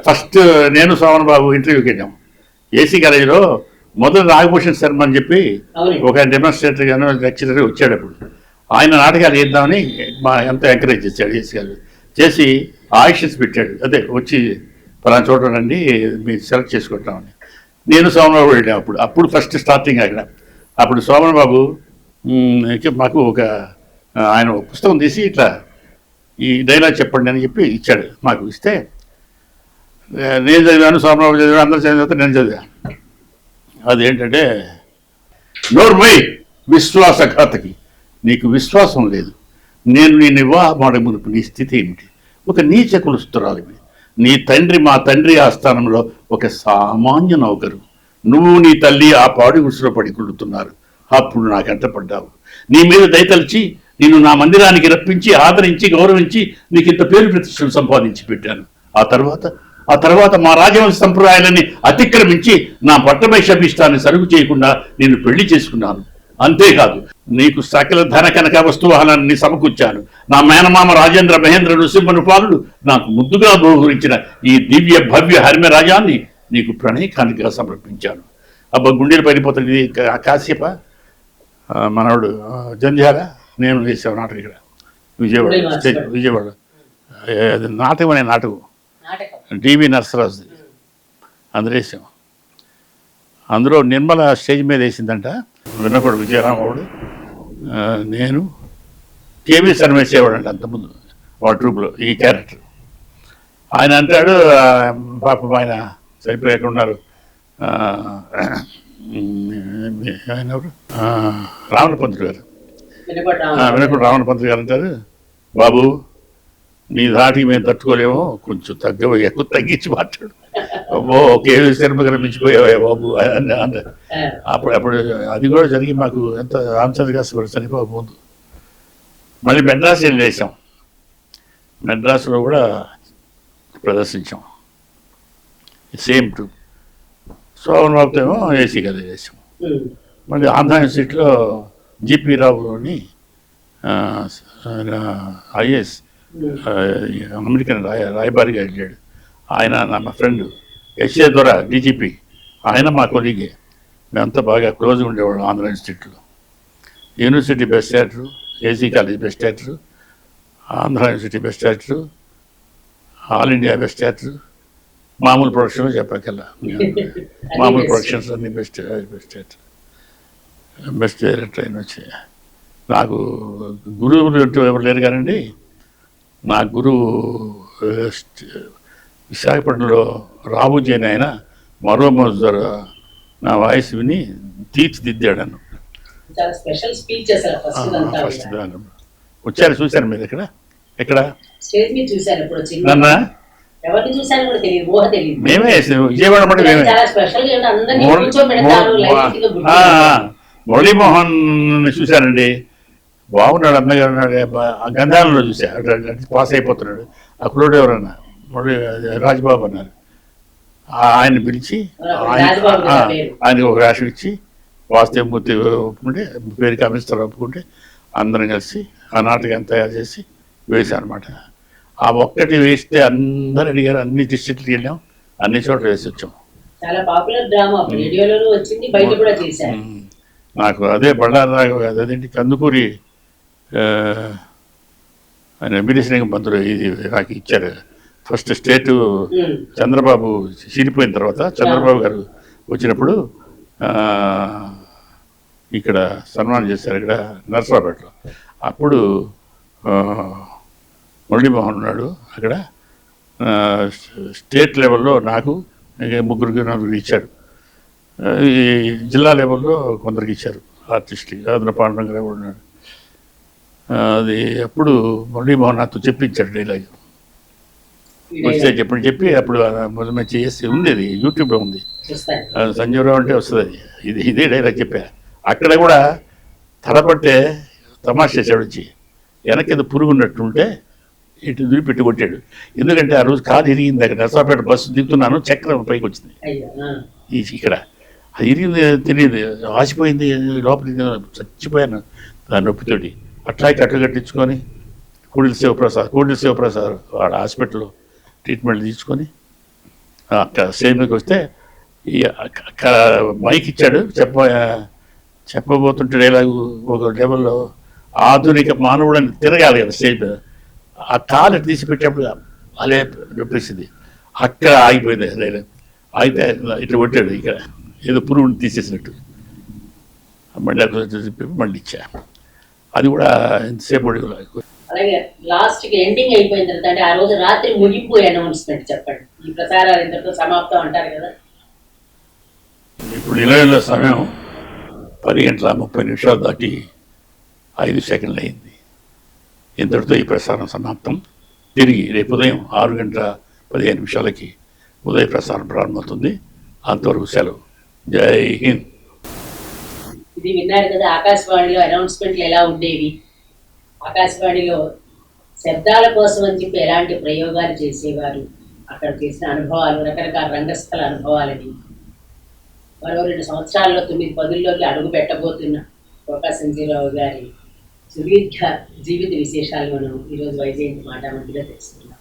First నేను సోమన్ బాబు ఇంటర్వ్యూకి వెళ్ళాం ఏసీ కాలేజీలో. మొదలు నాగభూషణ్ శర్మ అని చెప్పి ఒక డెమాన్స్ట్రేటర్ గాను లెక్చరర్ వచ్చాడు. అప్పుడు ఆయన నాటకాలు వేద్దామని మా ఎంతో ఎంకరేజ్ చేశాడు ఏసీ గారు. చేసి ఆడిషన్స్ పెట్టాడు. అదే వచ్చి పలానా చూడండి మీరు సెలెక్ట్ చేసుకుంటామని. నేను సోమన్ బాబు వెళ్ళాం. అప్పుడు ఫస్ట్ స్టార్టింగ్ అక్కడ. అప్పుడు సోమన్ బాబు మాకు ఆయన పుస్తకం తీసి ఇట్లా ఈ డైలాగ్ చెప్పండి అని చెప్పి ఇచ్చాడు. మాకు ఇస్తే నేను చదివాను, సోమబాబు చదివాను, అందరూ చదివితే నేను చదివాను. అదేంటంటే నోర్మై విశ్వాసఘాతకి, నీకు విశ్వాసం లేదు. నేను నీ వివాహమాడ మునుపు నీ స్థితి ఏమిటి? ఒక నీచ కులస్తురాలివి. నీ తండ్రి మా తండ్రి ఆస్థానంలో ఒక సామాన్య నౌకరు. నువ్వు నీ తల్లి ఆ పాడి గుడిసెలో పడి కుడుతున్నారు. అప్పుడు నాకంట పడ్డావు. నీ మీద దయతలిచి నిన్ను నా మందిరానికి రప్పించి ఆదరించి గౌరవించి నీకు ఇంత పేరు ప్రతిష్టలు సంపాదించి పెట్టాను. ఆ తర్వాత మా రాజవంశ సంప్రదాయాలని అతిక్రమించి నా పట్టమై శపిష్టాన్ని సరుకు చేయకుండా నేను పెళ్లి చేసుకున్నాను. అంతేకాదు, నీకు సకల ధన కనక వస్తువాహనాన్ని సమకూర్చాను. నా మేనమామ రాజేంద్ర మహేంద్ర నృసింహను పాలుడు నాకు ముద్దుగా బహుకరించిన ఈ దివ్య భవ్య హరిమ రాజాన్ని నీకు ప్రణయకానిగా సమర్పించాను. అబ్బా గుండెలు పడిపోతుంది. కాసేప మనవాడు జంధ్యాల నేను వేసావు నాటకం ఇక్కడ విజయవాడ. అది నాటకం అనే నాటకం డివి నరసరాజుది. అందులో వేసాం. అందులో నిర్మల స్టేజ్ మీద వేసిందంట. విన్నప్పుడు విజయరామవుడు నేను కేవీ శర్మ వేసేవాడంట అంతకుముందు వాడు ట్రూప్లో ఈ క్యారెక్టర్. ఆయన అంటాడు, పాపం ఆయన సరిపోయాకున్నారు. ఆయన ఎవరు, రావణ పంతులు గారు, వినకుండా రావణ పంతులు గారు అంటారు, బాబు నీ ధాటికి మేము తట్టుకోలేమో, కొంచెం ఎక్కువ తగ్గించి మాట్లాడు. ఓ కేవీ శర్మ గారు మించిపోయావా బాబు అన్నారు. అప్పుడు అది కూడా జరిగి మాకు ఎంత రామచంద్ర గారు చనిపోకముందు మళ్ళీ మెడ్రాస్ వెళ్ళేసాం. మెడ్రాస్లో కూడా ప్రదర్శించాం. సేమ్ టు సోమన్ బాబుతో ఏమో ఏసీ కదా చేసాం. మళ్ళీ ఆంధ్ర యూనివర్సిటీలో జిపి రావు అని ఐఏఎస్ అమెరికన్ రాయబారిగా వెళ్ళాడు. ఆయన మా ఫ్రెండ్ ఎస్ఏ ద్వారా డీజీపీ, ఆయన మా కొలీగే. మేమంతా బాగా క్లోజ్గా ఉండేవాళ్ళం ఆంధ్ర ఇన్స్టిట్యూట్లో. University best actor, AC college best actor, Andhra university best actor, all India best actor, మామూలు ప్రొడక్షన్ చెప్పకల్లా మామూలు ప్రొడక్షన్స్ అన్ని బెస్ట్ యాక్టర్, బెస్ట్ డైరెక్టర్ అయిన వచ్చి. నాకు గురువులు ఎవరు లేరు కానండి. నా గురువు విశాఖపట్నంలో రాబుజీ అని ఆయన మరో మోజర్ నా వాయిస్ విని తీర్చిదిద్దాడు. ఫస్ట్ వచ్చారు, చూశారు మీరు ఎక్కడ నన్న మేమే విజయవాడ మటు మేమే. మురళీమోహన్ చూశానండి, బాగున్నాడు. అన్నగారు గంధాలలో చూసా, పాస్ అయిపోతున్నాడు. అక్కడ ఎవరన్నా మురళి రాజ్బాబు అన్నారు. ఆయన పిలిచి ఆయనకి ఒక రాశి ఇచ్చి వాస్తవమూర్తి ఒప్పుకుంటే, పేరు కమిస్తారు ఒప్పుకుంటే అందరం కలిసి ఆ నాటకాన్ని తయారు చేసి వేసాం అనమాట. ఆ ఒక్కటి వేస్తే అందరు అడిగారు. అన్ని డిస్ట్రిక్ట్కి వెళ్ళాం, అన్ని చోట్ల వేసి వచ్చాం. నాకు అదే బళ్ళారావు అదేంటి కందుకూరి ఆయన వీరేశలింగం పంతులు ఇది నాకు ఇచ్చారు. ఫస్ట్ స్టేట్ చంద్రబాబు చీలిపోయిన తర్వాత చంద్రబాబు గారు వచ్చినప్పుడు ఇక్కడ సన్మానం చేశారు, ఇక్కడ నర్సరావుపేటలో. అప్పుడు మురళీమోహన్ ఉన్నాడు అక్కడ. స్టేట్ లెవెల్లో నాకు నలుగురికి ఇచ్చారు. ఈ జిల్లా లెవెల్లో కొందరికి ఇచ్చారు ఆర్టిస్ట్కి. అందులో పాండురంగ కూడా ఉన్నాడు. అది అప్పుడు మురళీమోహన్ నాతో చెప్పించాడు డైలాగ్. వస్తే చెప్పి అప్పుడు మంచి చేసి ఉంది, అది యూట్యూబ్లో ఉంది. సంజీవరావు అంటే వస్తుంది అది. ఇదే డైలాగ్ చెప్పా. అక్కడ కూడా తలపట్టే తమాషా చేశాడు. వచ్చి వెనకేదో పురుగున్నట్టుంటే ఇటు దురిపెట్టి కొట్టాడు. ఎందుకంటే ఆ రోజు కాలు ఇరిగింది. అక్కడ నర్సాపేట బస్సు దిగుతున్నాను, చక్రం పైకి వచ్చింది. ఇక్కడ అది ఇరిగింది తెలియదు, ఆసిపోయింది లోపలికి, చచ్చిపోయాను దాని నొప్పితోటి. అట్లాగే కట్లు కట్టించుకొని కోడిల శివప్రసాద్ వాడు హాస్పిటల్లో ట్రీట్మెంట్ తీసుకొని అక్కడ స్టేజ్ మీదకి వస్తే అక్కడ మైక్ ఇచ్చాడు చెప్పబోతుంటే డైలాగు ఒక లెవెల్లో ఆధునిక మానవుడని తిరగాలి కదా స్టేజ్ మీద. ఆ కాలు తీసి పెట్టేప్పుడు అలే చెప్పేసింది, అక్కడ ఆగిపోయింది డైలాగ్. అయితే ఇట్లా కొట్టాడు, ఇక్కడ ఏదో పురుగుని తీసేసినట్టు. మళ్ళీ ఇచ్చా. అది కూడా ఎంతసేపు. అలాగే లాస్ట్ కి ఎండింగ్ అయిపోయిన తర్వాత అంటే ఆ రోజు రాత్రి ముగింపు అనౌన్స్మెంట్ చెప్పండి. ఈ ప్రసారాలు ఇంతటితో సమాప్తం అంటారు కదా. ఇప్పుడు నిలయంలో సమయం 10:30 దాటి 5 సెకండ్లు అయింది. ఇంతటితో ఈ ప్రసారం సమాప్తం. తిరిగి రేపు ఉదయం 6:15 ఉదయ ప్రసారం ప్రారంభమవుతుంది. అంతవరకు సెలవు. జై హింద్. ఇది విన్నారు కదా, ఆకాశవాణిలో అనౌన్స్మెంట్లు ఎలా ఉండేవి, ఆకాశవాణిలో శబ్దాల కోసం అని చెప్పి ఎలాంటి ప్రయోగాలు చేసేవారు, అక్కడ చేసిన అనుభవాలు, రకరకాల రంగస్థల అనుభవాలని, మరో 2 సంవత్సరాల్లో 9 పదుల్లోకి అడుగు పెట్టబోతున్న కోకా సంజీవరావు గారి సుదీర్ఘ జీవిత విశేషాలు మనం ఈరోజు వైజయంతి మాటామంతిగా తెలుసుకున్నాం.